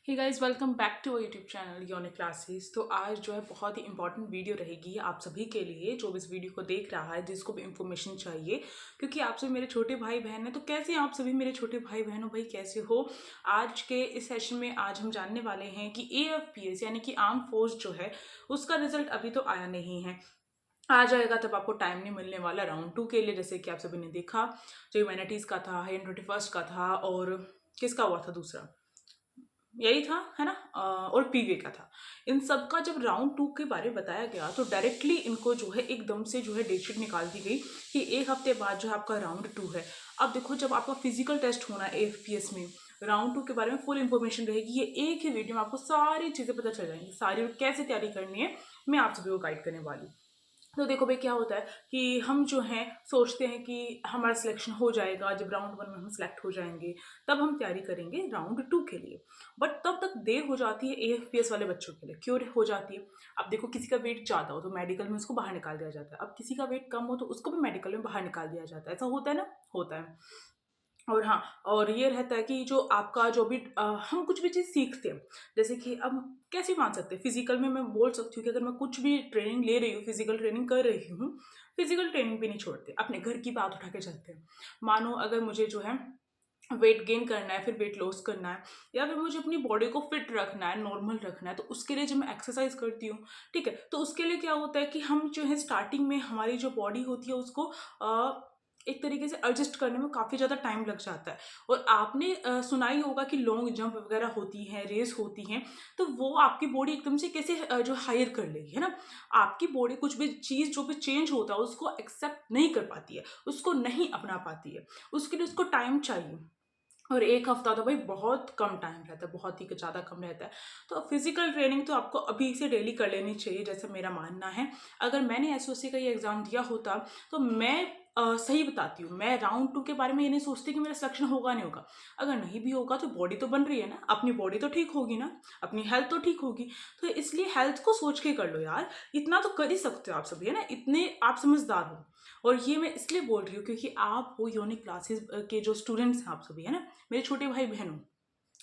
Hey guys, welcome back to our YouTube channel योनिक classes. तो आज जो है बहुत ही इंपॉर्टेंट वीडियो रहेगी आप सभी के लिए जो इस वीडियो को देख रहा है, जिसको भी इंफॉर्मेशन चाहिए, क्योंकि आप सभी मेरे छोटे भाई बहन हैं। तो कैसे आप सभी मेरे छोटे भाई बहनों, भाई कैसे हो? आज के इस सेशन में आज हम जानने वाले हैं कि AFPS यानी कि आर्म फोर्स जो है उसका रिजल्ट अभी तो आया नहीं है। आ जाएगा तब आपको टाइम नहीं मिलने वाला राउंड 2 के लिए। जैसे कि आप सभी ने देखा, जो ह्यूमैनिटीज़ का था, 121 का था, और किसका हुआ था दूसरा, यही था, है ना? और पीवे का था। इन सब का जब राउंड 2 के बारे में बताया गया तो डायरेक्टली इनको जो है एकदम से जो है डेट शीट निकाल दी गई कि एक हफ्ते बाद जो है आपका राउंड 2 है। अब देखो, जब आपका फिजिकल टेस्ट होना है AFPS में, राउंड 2 के बारे में फुल इंफॉर्मेशन रहेगी। ये एक ही वीडियो में आपको सारी चीज़ें पता चल जाएंगी, सारी कैसे तैयारी करनी है मैं आप सभी को गाइड करने वाली हूँ। तो देखो भाई, क्या होता है कि हम जो हैं सोचते हैं कि हमारा सिलेक्शन हो जाएगा जब राउंड 1 में हम सिलेक्ट हो जाएंगे, तब हम तैयारी करेंगे राउंड 2 के लिए। बट तब तक देर हो जाती है AFPS वाले बच्चों के लिए। क्यों हो जाती है? अब देखो, किसी का वेट ज़्यादा हो तो मेडिकल में उसको बाहर निकाल दिया जाता है। अब किसी का वेट कम हो तो उसको भी मेडिकल में बाहर निकाल दिया जाता है। ऐसा होता है ना? होता है। और हाँ, और ये रहता है कि जो आपका जो भी हम कुछ भी चीज़ सीखते हैं, जैसे कि अब कैसे मान सकते हैं, फिजिकल में मैं बोल सकती हूँ कि अगर मैं कुछ भी ट्रेनिंग ले रही हूँ, फिजिकल ट्रेनिंग कर रही हूँ, फिजिकल ट्रेनिंग भी नहीं छोड़ते, अपने घर की बात उठा के चलते हैं। मानो अगर मुझे जो है वेट गेन करना है, फिर वेट लॉस करना है, या फिर मुझे अपनी बॉडी को फिट रखना है, नॉर्मल रखना है, तो उसके लिए जब मैं एक्सरसाइज करती हूँ, ठीक है, तो उसके लिए क्या होता है कि हम जो है स्टार्टिंग में हमारी जो बॉडी होती है उसको एक तरीके से एडजस्ट करने में काफ़ी ज़्यादा टाइम लग जाता है। और आपने सुना ही होगा कि लॉन्ग जंप वगैरह होती हैं, रेस होती हैं, तो वो आपकी बॉडी एकदम से कैसे जो हायर कर लेगी, है ना? आपकी बॉडी कुछ भी चीज़ जो भी चेंज होता है उसको एक्सेप्ट नहीं कर पाती है, उसको नहीं अपना पाती है, उसके लिए उसको टाइम चाहिए। और 1 हफ्ता तो भाई बहुत कम टाइम रहता है, बहुत ही ज़्यादा कम रहता है। तो फिज़िकल ट्रेनिंग तो आपको अभी से डेली कर लेनी चाहिए, जैसे मेरा मानना है। अगर मैंने एसओसी का ये एग्ज़ाम दिया होता तो मैं सही बताती हूँ, मैं राउंड 2 के बारे में ये नहीं सोचती कि मेरा सिलेक्शन होगा नहीं होगा। अगर नहीं भी होगा तो बॉडी तो बन रही है ना, अपनी बॉडी तो ठीक होगी ना, अपनी हेल्थ तो ठीक होगी। तो इसलिए हेल्थ को सोच के कर लो यार, इतना तो कर ही सकते हो आप सभी, है ना? इतने आप समझदार हो। और ये मैं इसलिए बोल रही हूँ क्योंकि आप वो यूनिक क्लासेस के जो स्टूडेंट्स हैं आप सभी, है ना? मेरे छोटे भाई बहन हो,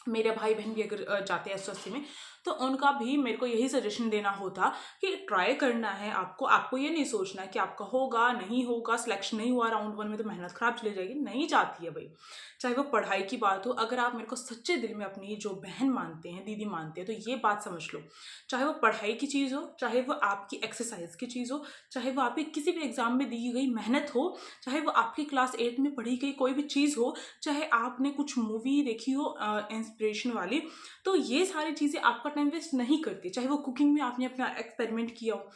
मेरे भाई बहन भी अगर जाते हैं एसएससी में, तो उनका भी मेरे को यही सजेशन देना होता कि ट्राई करना है आपको। आपको ये नहीं सोचना है कि आपका होगा नहीं होगा, सिलेक्शन नहीं हुआ राउंड 1 में तो मेहनत खराब चली जाएगी, नहीं जाती है भाई। चाहे वो पढ़ाई की बात हो, अगर आप मेरे को सच्चे दिल में अपनी जो बहन मानते हैं, दीदी मानते हैं, तो ये बात समझ लो, चाहे वो पढ़ाई की चीज़ हो, चाहे वो आपकी एक्सरसाइज की चीज़ हो, चाहे वो आपकी किसी भी एग्जाम में दी गई मेहनत हो, चाहे वो आपकी क्लास 8 में पढ़ी गई कोई भी चीज़ हो, चाहे आपने कुछ मूवी देखी हो इंस्पिरेशन वाली, तो ये सारी चीज़ें आपका टाइम वेस्ट नहीं करती। चाहे वो कुकिंग में आपने अपना एक्सपेरिमेंट किया हो,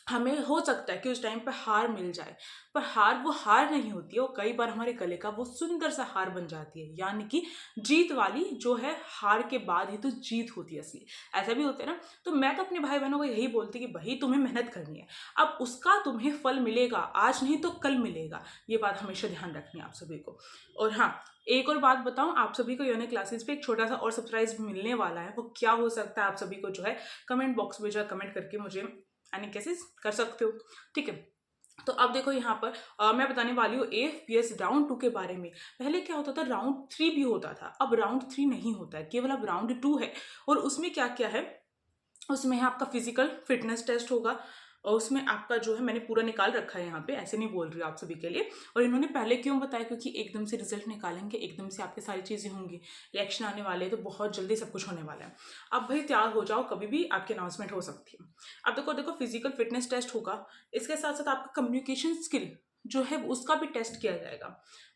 हमें हो सकता है कि उस टाइम पे हार मिल जाए, पर हार वो हार नहीं होती है, वो कई बार हमारे गले का वो सुंदर सा हार बन जाती है, यानी कि जीत वाली जो है, हार के बाद ही तो जीत होती है असली। ऐसा भी होता है ना? तो मैं तो अपने भाई बहनों को यही बोलती कि भाई तुम्हें मेहनत करनी है, अब उसका तुम्हें फल मिलेगा, आज नहीं तो कल मिलेगा। ये बात हमेशा ध्यान रखनी है आप सभी को। और हाँ, एक और बात बताऊं आप सभी को, यूनिक क्लासेस पे एक छोटा सा और सरप्राइज मिलने वाला है। वो क्या हो सकता है आप सभी को जो है कमेंट बॉक्स में जो है कमेंट करके मुझे यानी कैसे कर सकते हो, ठीक है? तो अब देखो यहाँ पर मैं बताने वाली हूँ AFPS राउंड 2 के बारे में। पहले क्या होता था, राउंड 3 भी होता था, अब राउंड 3 नहीं होता है, केवल अब राउंड 2 है। और उसमें क्या क्या है, उसमें है आपका फिजिकल फिटनेस टेस्ट होगा, और उसमें आपका जो है मैंने पूरा निकाल रखा है, यहाँ पे ऐसे नहीं बोल रही हूँ आप सभी के लिए। और इन्होंने पहले क्यों बताया, क्योंकि एकदम से रिजल्ट निकालेंगे, एकदम से आपके सारी चीज़ें होंगी, इलेक्शन आने वाले हैं, तो बहुत जल्दी सब कुछ होने वाला है। अब भाई तैयार हो जाओ, कभी भी आपकी अनाउंसमेंट हो सकती है। अब देखो देखो, फिजिकल फिटनेस टेस्ट होगा, इसके साथ साथ आपका कम्युनिकेशन स्किल जो है उसका भी टेस्ट किया जाएगा।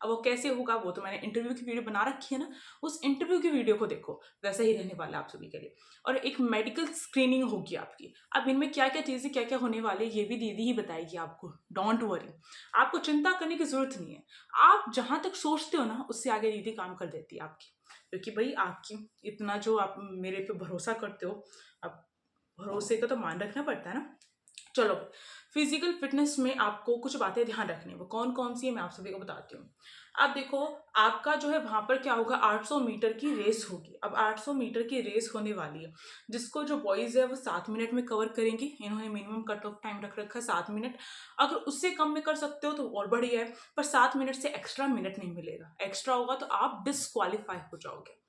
अब वो कैसे होगा, वो तो मैंने इंटरव्यू की वीडियो बना रखी है ना, उस इंटरव्यू की वीडियो को देखो, वैसा ही रहने वाला है आप सभी के लिए। और एक मेडिकल स्क्रीनिंग होगी आपकी। अब इनमें क्या क्या चीज़ें क्या क्या होने वाली है ये भी दीदी ही बताएगी आपको, डोंट वरी, आपको चिंता करने की जरूरत नहीं है। आप जहां तक सोचते हो ना, उससे आगे दीदी काम कर देती है आपकी, क्योंकि भाई आपकी इतना जो आप मेरे पे भरोसा करते हो, अब भरोसे का तो मान रखना पड़ता है ना। चलो, फिजिकल फिटनेस में आपको कुछ बातें ध्यान रखनी है, वो कौन कौन सी है मैं आप सभी को बताती हूँ। अब देखो, आपका जो है वहां पर क्या होगा, 800 मीटर की रेस होगी। अब 800 मीटर की रेस होने वाली है, जिसको जो बॉयज है वो 7 मिनट में कवर करेंगे। इन्होंने मिनिमम कट ऑफ टाइम रख रखा है 7 मिनट। अगर उससे कम में कर सकते हो तो और बढ़िया है, पर 7 मिनट से एक्स्ट्रा मिनट नहीं मिलेगा, एक्स्ट्रा होगा तो आप डिसक्वालीफाई हो जाओगे।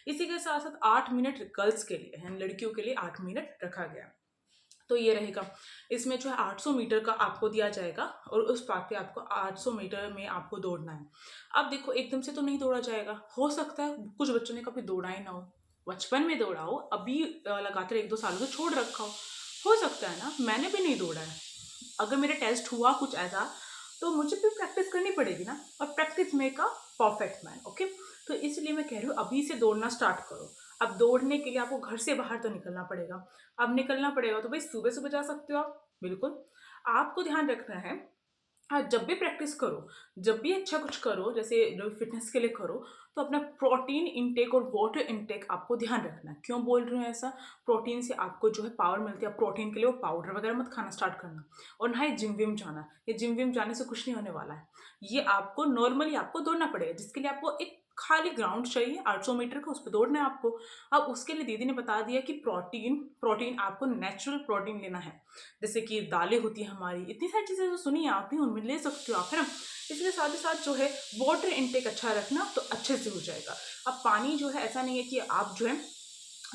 इसी के साथ साथ 8 मिनट गर्ल्स के लिए यानी लड़कियों के लिए 8 मिनट रखा गया है। तो ये रहेगा। इसमें जो है 800 मीटर का आपको दिया जाएगा और उस पार्क पे आपको 800 मीटर में आपको दौड़ना है। अब देखो एकदम से तो नहीं दौड़ा जाएगा, हो सकता है कुछ बच्चों ने कभी दौड़ा ही ना हो, बचपन में दौड़ा हो, अभी लगातार 1-2 सालों से छोड़ रखा हो सकता है ना, मैंने भी नहीं दौड़ा है। अगर मेरा टेस्ट हुआ कुछ ऐसा तो मुझे भी प्रैक्टिस करनी पड़ेगी ना, और practice make a perfect man, okay. तो इसलिए मैं कह रही हूँ अभी से दौड़ना स्टार्ट करो। अब दौड़ने के लिए आपको घर से बाहर तो निकलना पड़ेगा। अब निकलना पड़ेगा तो भाई सुबह सुबह जा सकते हो आप, बिल्कुल। आपको ध्यान रखना है, हाँ, जब भी प्रैक्टिस करो, जब भी अच्छा कुछ करो, जैसे जो फिटनेस के लिए करो, तो अपना प्रोटीन इनटेक और वाटर इनटेक आपको ध्यान रखना है। क्यों बोल रही हूँ ऐसा? प्रोटीन से आपको जो है पावर मिलती है। प्रोटीन के लिए वो पाउडर वगैरह मत खाना स्टार्ट करना, और ना ही जिम विम जाना। ये जिम विम जाने से कुछ नहीं होने वाला है। ये आपको नॉर्मली आपको दौड़ना पड़ेगा, जिसके लिए आपको एक खाली ग्राउंड चाहिए 800 मीटर का, उस पर दौड़ना है आपको। अब उसके लिए दीदी ने बता दिया कि प्रोटीन प्रोटीन आपको नेचुरल प्रोटीन लेना है। जैसे कि दालें होती हैं हमारी, इतनी सारी चीज़ें जो सुनी है आपने, उनमें ले सकते हो आप, है ना। इसके साथ ही साथ जो है वाटर इनटेक अच्छा रखना, तो अच्छे से हो जाएगा। अब पानी जो है ऐसा नहीं है कि आप जो है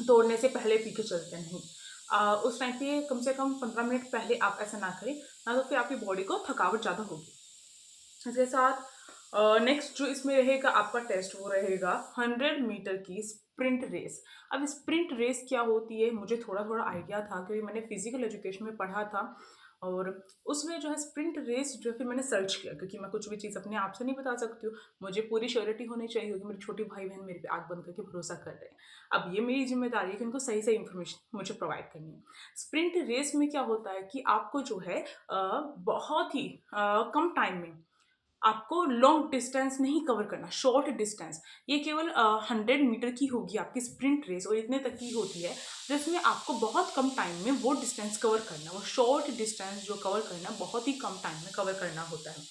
दौड़ने से पहले पी के चलते नहीं। उस टाइम पे कम से कम 15 मिनट पहले आप ऐसा ना करें, ना तो फिर आपकी बॉडी को थकावट ज़्यादा होगी। इसके साथ नेक्स्ट जो इसमें रहेगा आपका टेस्ट, वो रहेगा 100 मीटर की स्प्रिंट रेस। अब स्प्रिंट रेस क्या होती है, मुझे थोड़ा थोड़ा आइडिया था क्योंकि मैंने फिजिकल एजुकेशन में पढ़ा था। और उसमें जो है स्प्रिंट रेस जो है, फिर मैंने सर्च किया, क्योंकि मैं कुछ भी चीज़ अपने आप से नहीं बता सकती हूँ। मुझे पूरी श्योरिटी होनी चाहिए, क्योंकि मेरे छोटे भाई बहन मेरे पे आँख बंद करके भरोसा कर रहे हैं। अब ये मेरी जिम्मेदारी है कि उनको सही सही इन्फॉर्मेशन मुझे प्रोवाइड करनी है। स्प्रिंट रेस में क्या होता है कि आपको जो है बहुत ही कम टाइम में आपको लॉन्ग डिस्टेंस नहीं कवर करना, शॉर्ट डिस्टेंस। ये केवल 100 मीटर की होगी आपकी स्प्रिंट रेस, और इतने तक की होती है, जिसमें आपको बहुत कम टाइम में वो डिस्टेंस कवर करना, वो शॉर्ट डिस्टेंस जो कवर करना बहुत ही कम टाइम में कवर करना होता है।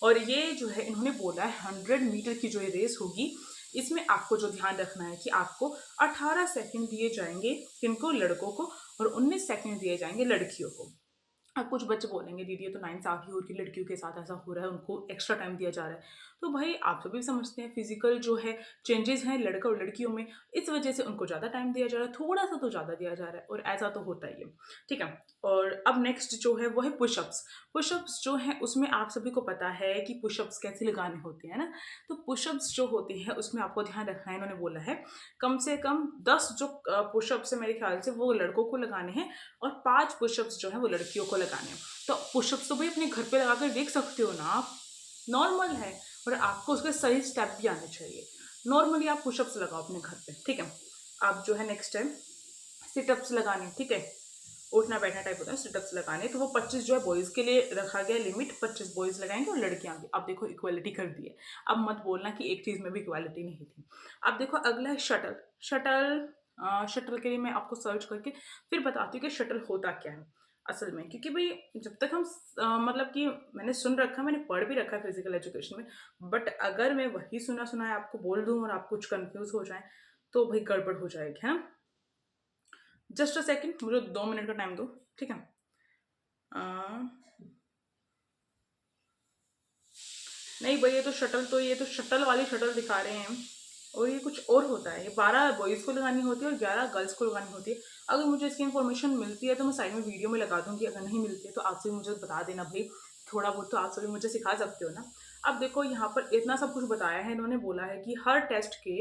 और ये जो है इन्होंने बोला है 100 मीटर की जो ये रेस होगी, इसमें आपको जो ध्यान रखना है कि आपको 18 सेकंड दिए जाएंगे, किनको, लड़कों को, और 19 सेकंड दिए जाएंगे लड़कियों को। अब कुछ बच्चे बोलेंगे दीदी ये तो नाइंसाफ़ी हो रही है, लड़कियों के साथ ऐसा हो रहा है, उनको एक्स्ट्रा टाइम दिया जा रहा है। तो भाई आप सभी समझते हैं फिजिकल जो है चेंजेस हैं लड़का और लड़कियों में, इस वजह से उनको ज़्यादा टाइम दिया जा रहा है, थोड़ा सा तो ज़्यादा दिया जा रहा है, और ऐसा तो होता ही है। ठीक है। और अब नेक्स्ट जो है वो है पुशअप्स। पुशअप्स जो है उसमें आप सभी को पता है कि पुशअप्स कैसे लगाने होते हैं ना। तो पुशअप्स जो होते हैं उसमें आपको ध्यान रखना है, इन्होंने बोला है कम से कम 10 जो पुशअप्स है मेरे ख्याल से वो लड़कों को लगाने हैं, और 5 पुशअप्स जो है वो लड़कियों को लगाने हैं। तो पुशअप्स तो भाई अपने घर पे लगाकर देख सकते हो ना आप, नॉर्मल है। और आपको उसके सही स्टेप भी आने चाहिए। नॉर्मली आप पुशअप्स लगाओ अपने घर पे, ठीक है। आप जो है नेक्स्ट टाइम सिटअप्स लगाने, ठीक है, उठना बैठना टाइप होता है, सिटअप्स लगाने, तो वो 25 जो है बॉयज़ के लिए रखा गया लिमिट, 25 बॉयज़ लगाएंगे और लड़कियां भी। अब देखो इक्वालिटी कर दी है। अब मत बोलना कि एक चीज़ में भी इक्वालिटी नहीं थी। अब देखो अगला है शटल। शटल शटल के लिए मैं आपको सर्च करके फिर बताती हूँ कि शटल होता क्या है असल में, क्योंकि भाई जब तक हम मतलब कि मैंने सुन रखा, मैंने पढ़ भी रखा है फिजिकल एजुकेशन में, बट अगर मैं वही सुना सुना है आपको बोल दूँ और आप कुछ कंफ्यूज हो जाए तो भाई गड़बड़ हो जाएगी, है ना। जस्ट अ सेकेंड, मुझे 2 मिनट का टाइम दो, ठीक है। अ, नहीं भाई ये तो शटल वाली शटल दिखा रहे हैं, और ये कुछ और होता है। ये 12 बॉयज़ को लगानी होती है और 11 गर्ल्स को लगानी होती है। अगर मुझे इसकी इन्फॉर्मेशन मिलती है तो मैं साइड में वीडियो में लगा दूंगी, अगर नहीं मिलती है तो आप सभी मुझे बता देना भाई। थोड़ा बहुत तो आप सभी मुझे सिखा सकते हो ना। अब देखो यहाँ पर इतना सब कुछ बताया है, इन्होंने बोला है कि हर टेस्ट के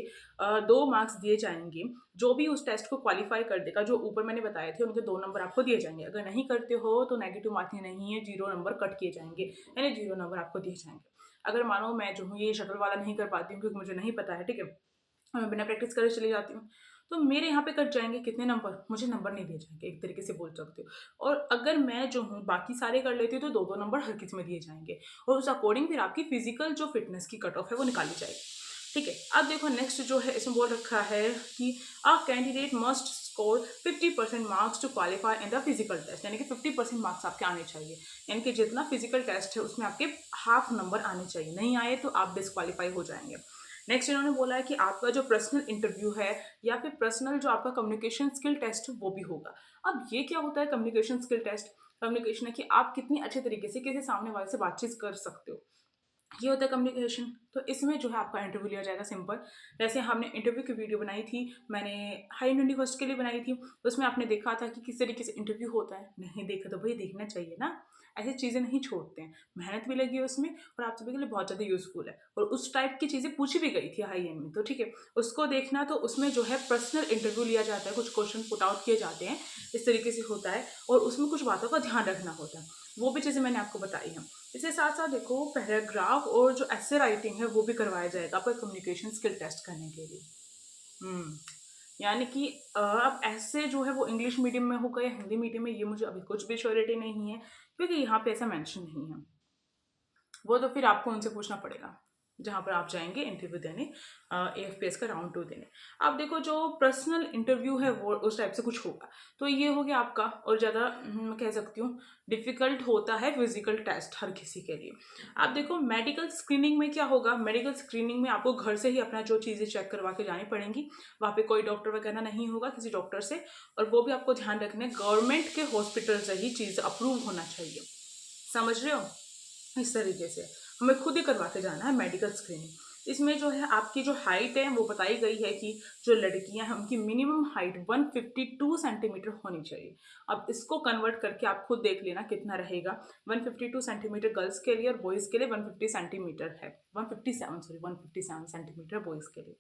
2 मार्क्स दिए जाएंगे। जो भी उस टेस्ट को क्वालिफाई कर देगा, जो ऊपर मैंने बताए थे, उनके 2 नंबर आपको दिए जाएंगे। अगर नहीं करते हो तो नेगेटिव मार्किंग नहीं है, 0 नंबर कट किए जाएंगे, यानी 0 नंबर आपको दिए जाएंगे। अगर मानो मैं जो हूँ ये शटल वाला नहीं कर पाती हूँ क्योंकि मुझे नहीं पता है, ठीक है, और मैं बिना प्रैक्टिस करे चली जाती हूँ, तो मेरे यहाँ पे कट जाएंगे कितने नंबर, मुझे नंबर नहीं दिए जाएंगे, एक तरीके से बोल सकते हो। और अगर मैं जो हूँ बाकी सारे कर लेती हूँ तो 2-2 नंबर हर किसी में दिए जाएंगे, और उस अकॉर्डिंग फिर आपकी फिजिकल जो फिटनेस की कट ऑफ है वो निकाली जाएगी, ठीक है। अब देखो नेक्स्ट जो है इसमें बोल रखा है कि a candidate must score 50% marks to qualify in the physical test, यानी कि 50% मार्क्स आपके आने चाहिए, यानी कि जितना फिजिकल टेस्ट है उसमें आपके हाफ नंबर आने चाहिए, नहीं आए तो आप डिस्क्वालीफाई हो जाएंगे। नेक्स्ट इन्होंने बोला है कि आपका जो पर्सनल इंटरव्यू है या फिर पर्सनल जो आपका कम्युनिकेशन स्किल टेस्ट वो भी होगा। अब ये क्या होता है कम्युनिकेशन स्किल टेस्ट? कम्युनिकेशन है कि आप कितनी अच्छे तरीके से किसी सामने वाले से बातचीत कर सकते हो, ये होता है कम्युनिकेशन। तो इसमें जो है आपका इंटरव्यू लिया जाएगा सिंपल। जैसे हमने इंटरव्यू की वीडियो बनाई थी, मैंने हाई यूनिवर्सिटी के लिए बनाई थी, तो उसमें आपने देखा था कि किस तरीके से इंटरव्यू होता है। नहीं देखा तो भाई देखना चाहिए ना, ऐसी चीज़ें नहीं छोड़ते हैं। मेहनत भी लगी है उसमें और आप सभी के लिए बहुत ज़्यादा यूज़फुल है, और उस टाइप की चीज़ें पूछी भी गई थी हाई एंड में, तो ठीक है उसको देखना। तो उसमें जो है पर्सनल इंटरव्यू लिया जाता है, कुछ क्वेश्चन पुट आउट किए जाते हैं, इस तरीके से होता है। और उसमें कुछ बातों का ध्यान रखना होता है, वो भी चीज़ें मैंने आपको बताई हैं। इसके साथ साथ देखो पैराग्राफ और जो ऐसे राइटिंग है वो भी करवाया जाएगा आपका कम्युनिकेशन स्किल टेस्ट करने के लिए। हम्म यानी कि अब ऐसे जो है वो इंग्लिश मीडियम में होगा या हिंदी मीडियम में, ये मुझे अभी कुछ भी श्योरिटी नहीं है, क्योंकि यहाँ पे ऐसा मेंशन नहीं है। वो तो फिर आपको उनसे पूछना पड़ेगा जहाँ पर आप जाएंगे इंटरव्यू देने, AFPS का राउंड 2 देने। अब देखो जो पर्सनल इंटरव्यू है वो उस टाइप से कुछ होगा। तो ये हो गया आपका, और ज़्यादा मैं कह सकती हूँ डिफ़िकल्ट होता है फिजिकल टेस्ट हर किसी के लिए। अब देखो मेडिकल स्क्रीनिंग में क्या होगा, मेडिकल स्क्रीनिंग में आपको घर से ही अपना जो चीज़ें चेक करवा के जानी पड़ेंगी। वहाँ पे कोई डॉक्टर वगैरह नहीं होगा, किसी डॉक्टर से। और वो भी आपको ध्यान रखना है गवर्नमेंट के हॉस्पिटल से ही चीज़ अप्रूव होना चाहिए, समझ रहे हो। इस तरीके से हमें खुद ही करवा के जाना है मेडिकल स्क्रीनिंग। इसमें जो है आपकी जो हाइट है वो बताई गई है कि जो लड़कियां हैं उनकी मिनिमम हाइट 152 सेंटीमीटर होनी चाहिए। अब इसको कन्वर्ट करके आप खुद देख लेना कितना रहेगा। 152 सेंटीमीटर गर्ल्स के लिए और बॉयज़ के लिए 150 सेंटीमीटर है, 157 सॉरी 157 सेंटीमीटर बॉयज़ के लिए।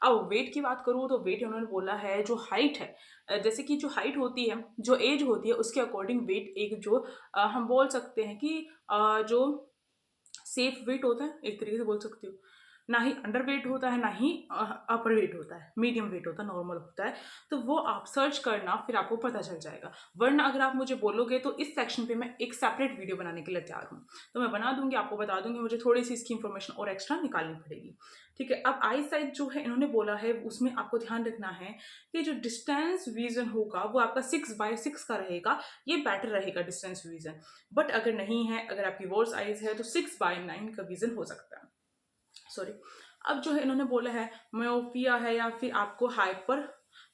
अब वेट की बात करूँ तो वेट उन्होंने बोला है जो हाइट है, जैसे कि जो हाइट होती है जो एज होती है उसके अकॉर्डिंग वेट एक जो हम बोल सकते हैं कि जो सेफ वेट होता है, एक तरीके से बोल सकती हूँ। ना ही अंडर वेट होता है, ना ही अपर वेट होता है, मीडियम वेट होता है, नॉर्मल होता है। तो वो आप सर्च करना, फिर आपको पता चल जाएगा। वरना अगर आप मुझे बोलोगे तो इस सेक्शन पे मैं एक सेपरेट वीडियो बनाने के लिए तैयार हूँ, तो मैं बना दूंगी, आपको बता दूंगी। मुझे थोड़ी सी इसकी इन्फॉर्मेशन और एक्स्ट्रा निकालनी पड़ेगी, ठीक है। अब आई साइट जो है इन्होंने बोला है उसमें आपको ध्यान रखना है कि जो डिस्टेंस विजन होगा वो आपका 6/6 का रहेगा। ये बेटर रहेगा डिस्टेंस विजन। बट अगर नहीं है, अगर आपकी वर्स आइज है तो 6/9 का विजन हो सकता है, सॉरी। अब जो है इन्होंने बोला है मायोपिया है या फिर आपको हाइपर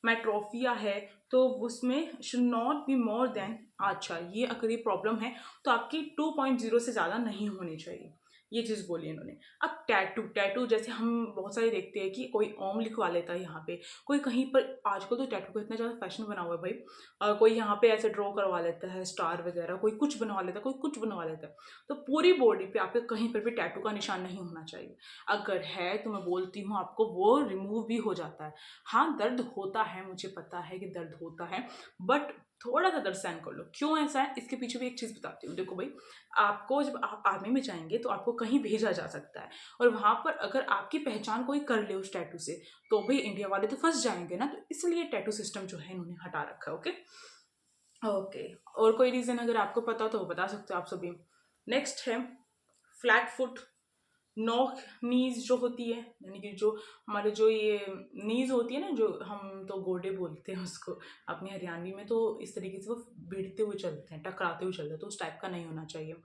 मेट्रोफिया है, तो उसमें should not be more than, अच्छा ये अगर ये प्रॉब्लम है तो आपकी 2.0 से ज़्यादा नहीं होनी चाहिए, ये चीज़ बोली इन्होंने। अब टैटू, टैटू जैसे हम बहुत सारे देखते हैं कि कोई ओम लिखवा लेता है यहाँ पे, कोई कहीं पर, आजकल तो टैटू का इतना ज़्यादा फैशन बना हुआ है भाई। कोई यहाँ पे ऐसे ड्रॉ करवा लेता है स्टार वगैरह, कोई कुछ बनवा लेता है, कोई कुछ बनवा लेता है। तो पूरी बॉडी पे आपके कहीं पर भी टैटू का निशान नहीं होना चाहिए। अगर है तो मैं बोलती हूँ आपको वो रिमूव भी हो जाता है। हाँ दर्द होता है, मुझे पता है कि दर्द होता है, बट थोड़ा सा दर्द सहन कर लो। क्यों ऐसा है इसके पीछे भी एक चीज़ बताती हूँ। देखो भाई, आपको जब आप आर्मी में जाएंगे तो आपको कहीं भेजा जा सकता है, और वहां पर अगर आपकी पहचान कोई कर ले उस टैटू से, तो भाई इंडिया वाले तो फंस जाएंगे ना। तो इसलिए टैटू सिस्टम जो है इन्होंने हटा रखा है। ओके ओके, और कोई रीज़न अगर आपको पता हो तो वो बता सकते हो आप सभी। नेक्स्ट है फ्लैट फुट। नॉक नीज जो होती है, यानी कि जो हमारे जो ये नीज होती है ना, जो हम तो गोडे बोलते हैं उसको अपने हरियाणवी में, तो इस तरीके से वो भिड़ते हुए चलते हैं, टकराते हुए चलते हैं, तो उस टाइप का नहीं होना चाहिए,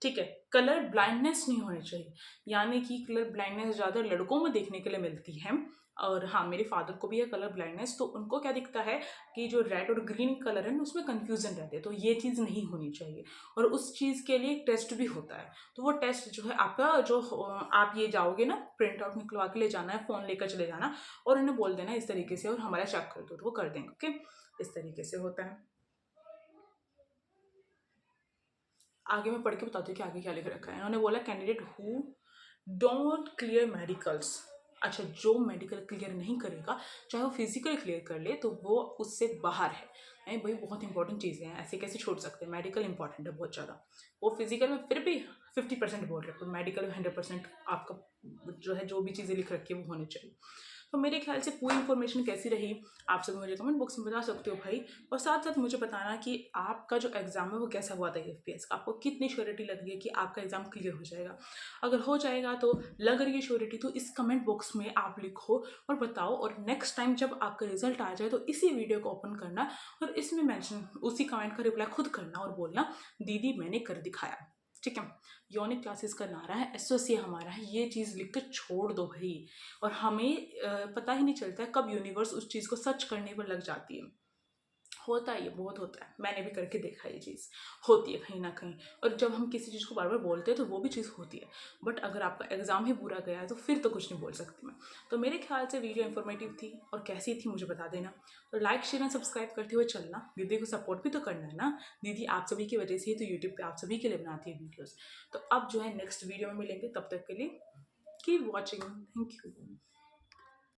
ठीक है। कलर ब्लाइंडनेस नहीं होनी चाहिए, यानी कि कलर ब्लाइंडनेस ज़्यादा लड़कों में देखने के लिए मिलती है। और हाँ, मेरे फादर को भी है कलर ब्लाइंडनेस, तो उनको क्या दिखता है कि जो रेड और ग्रीन कलर है ना उसमें कन्फ्यूजन रहती है, तो ये चीज़ नहीं होनी चाहिए। और उस चीज़ के लिए एक टेस्ट भी होता है, तो वो टेस्ट जो है आपका जो आप ये जाओगे ना, प्रिंट आउट निकलवा के ले जाना है, फ़ोन लेकर चले जाना, और उन्हें बोल देना इस तरीके से और हमारा चेक कर दो, तो वो कर देंगे। ओके, इस तरीके से होता है। आगे मैं पढ़ के बताती हूँ कि आगे क्या लिख रखा है। इन्होंने बोला candidate who don't clear medicals. अच्छा, जो मेडिकल क्लियर नहीं करेगा, चाहे वो फिजिकल क्लियर कर ले, तो वो उससे बाहर है। नहीं भाई, बहुत इंपॉर्टेंट चीज़ें हैं, ऐसे कैसे छोड़ सकते हैं। मेडिकल इंपॉर्टेंट है बहुत ज़्यादा। वो फिजिकल में फिर भी 50% बोल रहे हैं, तो मेडिकल में 100% आपका जो है जो भी चीज़ें लिख रखी है वो होनी चाहिए। तो मेरे ख्याल से पूरी इन्फॉर्मेशन कैसी रही आप सब मुझे कमेंट बॉक्स में बता सकते हो भाई। और साथ साथ मुझे बताना कि आपका जो एग्ज़ाम है वो कैसा हुआ था AFPS का, आपको कितनी श्योरिटी लग रही है कि आपका एग्ज़ाम क्लियर हो जाएगा। अगर हो जाएगा तो लग रही है श्योरिटी, तो इस कमेंट बॉक्स में आप लिखो और बताओ। और नेक्स्ट टाइम जब आपका रिजल्ट आ जाए तो इसी वीडियो को ओपन करना और इसमें मेंशन, उसी कमेंट का रिप्लाई खुद करना और बोलना दीदी मैंने कर दिखाया, ठीक है। योनिक क्लासेस का नारा है, SOC हमारा है, ये चीज़ लिख कर छोड़ दो भाई। और हमें पता ही नहीं चलता है कब यूनिवर्स उस चीज़ को सर्च करने पर लग जाती है। होता ही है, बहुत होता है, मैंने भी करके देखा ये चीज़, होती है कहीं न कहीं। और जब हम किसी चीज़ को बार-बार बोलते हैं तो वो भी चीज़ होती है। बट अगर आपका एग्ज़ाम ही बुरा गया है तो फिर तो कुछ नहीं बोल सकती मैं। तो मेरे ख़्याल से वीडियो इन्फॉर्मेटिव थी और कैसी थी मुझे बता देना। तो लाइक, शेयर एंड सब्सक्राइब करते हुए चलना, दीदी को सपोर्ट भी तो करना है ना। दीदी आप सभी की वजह से ही तो यूट्यूब पे आप सभी के लिए बनाती है वीडियोज़। तो अब जो है नेक्स्ट वीडियो में मिलेंगे, तब तक के लिए कीप वॉचिंग। Thank you.